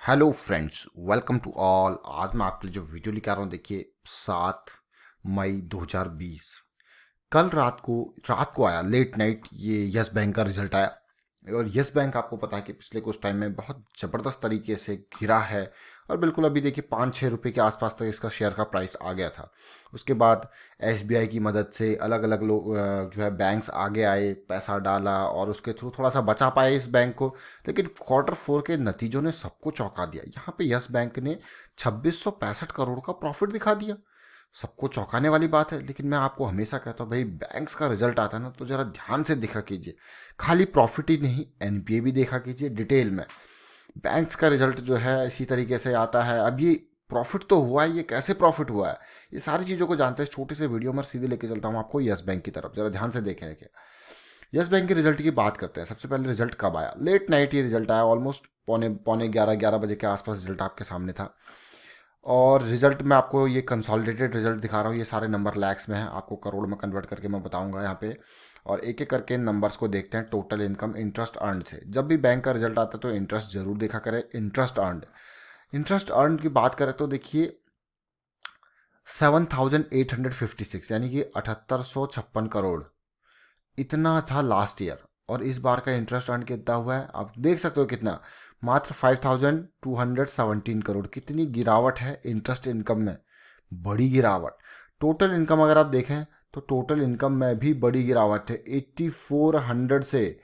Hello friends, welcome to all. आज मैं आपके लिए जो वीडियो लेकर आ रहा हूँ, देखिए 7 मई 2020। कल रात को आया लेट नाइट ये यस बैंक का रिजल्ट आया। और यस बैंक आपको पता है कि पिछले कुछ टाइम में बहुत ज़बरदस्त तरीके से गिरा है। और बिल्कुल अभी देखिए 5-6 रुपए के आसपास तक इसका शेयर का प्राइस आ गया था। उसके बाद एसबीआई की मदद से अलग अलग लोग जो है बैंक्स आगे आए, पैसा डाला और उसके थ्रू थोड़ा सा बचा पाए इस बैंक को। लेकिन Q4 के नतीजों ने सबको चौंका दिया। यहाँ पे यस बैंक ने 2665 करोड़ का प्रॉफिट दिखा दिया। सबको चौंकाने वाली बात है। लेकिन मैं आपको हमेशा कहता हूँ भाई, बैंक्स का रिजल्ट आता है ना तो जरा ध्यान से देखा कीजिए। खाली प्रॉफिट ही नहीं, एनपीए भी देखा कीजिए डिटेल में। बैंक्स का रिजल्ट जो है इसी तरीके से आता है। अब ये प्रॉफिट तो हुआ है, ये कैसे प्रॉफिट हुआ है, ये सारी चीज़ों को जानते हैं छोटे से वीडियो में सीधे लेके चलता हूँ आपको यस बैंक की तरफ। जरा ध्यान से देखें। यस बैंक के रिजल्ट की बात करते हैं। सबसे पहले रिजल्ट कब आया? लेट नाइट ये रिजल्ट आया, ऑलमोस्ट पौने पौने 11 बजे के आसपास रिजल्ट आपके सामने था। और रिजल्ट में आपको ये कंसोलिडेटेड रिजल्ट दिखा रहा हूँ। ये सारे नंबर लैक्स में हैं, आपको करोड़ में कन्वर्ट करके मैं बताऊंगा यहाँ पे। और एक एक करके नंबर्स को देखते हैं। टोटल इनकम इंटरेस्ट अर्न से, जब भी बैंक का रिजल्ट आता है तो इंटरेस्ट जरूर देखा करें। इंटरेस्ट अर्न की बात करें तो देखिए 7,856, यानी कि 7856 करोड़ इतना था लास्ट ईयर। और इस बार का इंटरेस्ट अर्न कितना हुआ है आप देख सकते हो कितना, मात्र 5,217 करोड़। कितनी गिरावट है इंटरेस्ट इनकम में, बड़ी गिरावट। टोटल इनकम अगर आप देखें तो टोटल इनकम में भी बड़ी गिरावट है। 8400 से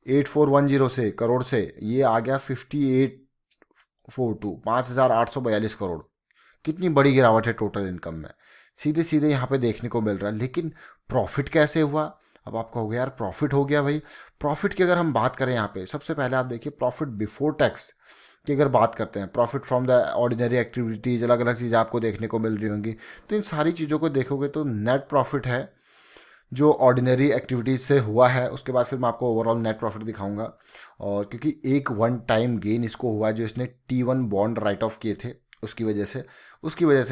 8410 से करोड़ से ये आ गया 5842, 5,842 करोड़। कितनी बड़ी गिरावट है टोटल इनकम में, सीधे सीधे यहाँ पे देखने को मिल रहा है। लेकिन प्रॉफिट कैसे हुआ? अब आप कहोगे यार प्रॉफिट हो गया भाई। प्रॉफिट की अगर हम बात करें यहाँ पे, सबसे पहले आप देखिए प्रॉफिट बिफोर टैक्स की अगर बात करते हैं, profit from the ordinary activities, अलग अलग चीज़ें आपको देखने को मिल रही होंगी। तो इन सारी चीज़ों को देखोगे तो नेट प्रॉफिट है जो ऑर्डिनरी एक्टिविटीज़ से हुआ है। उसके बाद फिर मैं आपको ओवरऑल नेट प्रॉफिट दिखाऊंगा। और क्योंकि एक वन टाइम गेन इसको हुआ है जो इसने T1 बॉन्ड राइट ऑफ किए थे, उसकी वजह से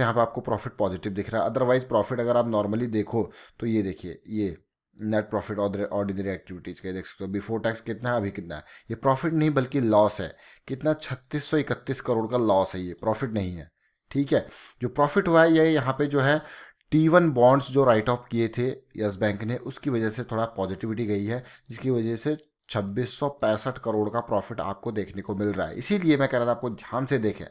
यहाँ पे आपको प्रॉफिट पॉजिटिव दिख रहा है। अदरवाइज प्रॉफिट अगर आप नॉर्मली देखो तो ये देखिए, ये नेट प्रॉफिट ऑर्डिनरी एक्टिविटीज़ का देख सकते हो। बिफोर टैक्स कितना है, अभी कितना है। ये प्रॉफिट नहीं बल्कि लॉस है। कितना? 3631 करोड़ का लॉस है, ये प्रॉफिट नहीं है। ठीक है। जो प्रॉफिट हुआ है ये यहाँ पे जो है T1 बॉन्ड्स जो राइट ऑफ किए थे यस बैंक ने, उसकी वजह से थोड़ा पॉजिटिविटी गई है, जिसकी वजह से 2665 करोड़ का प्रॉफिट आपको देखने को मिल रहा है। इसीलिए मैं कह रहा था आपको ध्यान से देखें।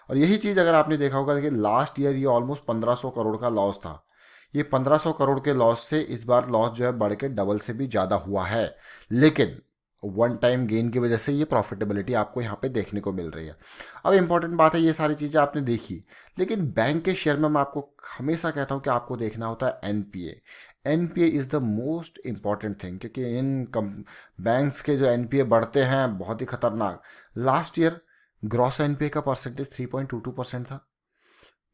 और यही चीज़ अगर आपने देखा होगा, देखिए लास्ट ईयर ये ऑलमोस्ट 1500 करोड़ का लॉस था। ये 1500 करोड़ के लॉस से इस बार लॉस जो है बढ़ के डबल से भी ज़्यादा हुआ है। लेकिन वन टाइम गेन की वजह से ये प्रॉफिटेबिलिटी आपको यहाँ पे देखने को मिल रही है। अब इंपॉर्टेंट बात है, ये सारी चीज़ें आपने देखी, लेकिन बैंक के शेयर में मैं आपको हमेशा कहता हूँ कि आपको देखना होता है NPA. NPA is the most important thing, क्योंकि इन बैंक्स के जो एनपीए बढ़ते हैं बहुत ही खतरनाक। लास्ट ईयर ग्रॉस एनपीए का परसेंटेज 3.22% था,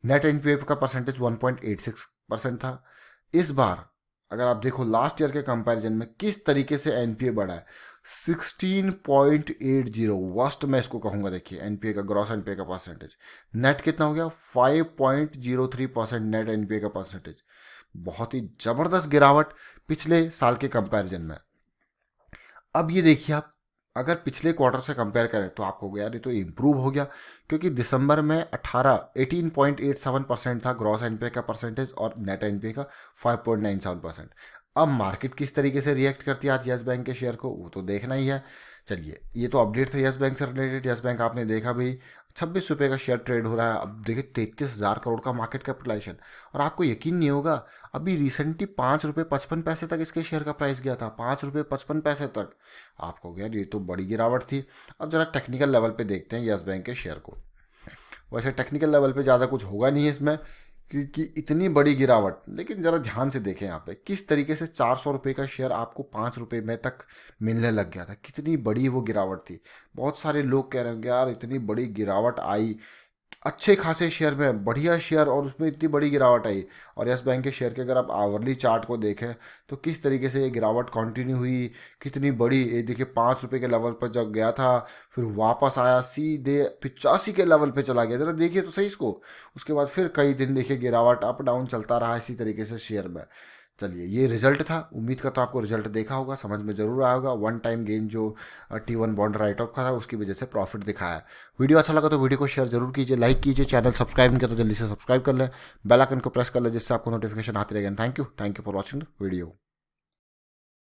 नेट एनपीए का परसेंटेज 1.86% था। इस बार अगर आप देखो लास्ट ईयर के कंपैरिजन में किस तरीके से एनपीए बढ़ा है, 16.80 वर्स्ट मैं इसको कहूंगा। देखिए एनपीए का, ग्रॉस एनपीए का परसेंटेज। नेट कितना हो गया? 5.03% नेट एनपीए का परसेंटेज। बहुत ही जबरदस्त गिरावट पिछले साल के कंपैरिजन में। अब ये देखिए आप, अगर पिछले क्वार्टर से कंपेयर करें तो आपको यार ये तो इम्प्रूव हो गया, क्योंकि दिसंबर में 18.87% था ग्रॉस एनपीए का परसेंटेज और नेट एनपीए का 5.97%। अब मार्केट किस तरीके से रिएक्ट करती है आज यस बैंक के शेयर को, वो तो देखना ही है। चलिए, ये तो अपडेट था यस बैंक से रिलेटेड। यस बैंक आपने देखा भाई, 26 रुपये का शेयर ट्रेड हो रहा है। अब देखिए 33,000 करोड़ का मार्केट कैपिटलाइजेशन। और आपको यकीन नहीं होगा, अभी रिसेंटली 5 रुपये 55 पैसे तक इसके शेयर का प्राइस गया था, 5 रुपये 55 पैसे तक। आपको यार ये तो बड़ी गिरावट थी। अब जरा टेक्निकल लेवल पे देखते हैं यस बैंक के शेयर को। वैसे टेक्निकल लेवल पे ज़्यादा कुछ होगा नहीं इसमें, क्योंकि इतनी बड़ी गिरावट। लेकिन ज़रा ध्यान से देखें यहाँ पे किस तरीके से 400 रुपये का शेयर आपको 5 रुपये में तक मिलने लग गया था। कितनी बड़ी वो गिरावट थी। बहुत सारे लोग कह रहे होंगे यार इतनी बड़ी गिरावट आई, अच्छे खासे शेयर में बढ़िया शेयर, और उसमें इतनी बड़ी गिरावट आई। और यस बैंक के शेयर के अगर आप आवरली चार्ट को देखें तो किस तरीके से ये गिरावट कंटिन्यू हुई, कितनी बड़ी। ये देखिए 5 रुपये के लेवल पर जब गया था, फिर वापस आया सीधे 85 के लेवल पे चला गया। जरा देखिए तो सही इसको। उसके बाद फिर कई दिन देखिए गिरावट, अप डाउन चलता रहा इसी तरीके से शेयर में। चलिए, ये रिजल्ट था। उम्मीद करता हूँ आपको रिजल्ट देखा होगा, समझ में जरूर आया होगा। वन टाइम गेन जो T1 बॉन्ड राइट ऑफ का था उसकी वजह से प्रॉफिट दिखाया है। वीडियो अच्छा लगा तो वीडियो को शेयर जरूर कीजिए, लाइक कीजिए, चैनल सब्सक्राइब नहीं किया तो जल्दी से सब्सक्राइब कर लें, बेल आइकन को प्रेस कर लें जिससे आपको नोटिफिकेशन आती रहेगा। Thank you for watching the video.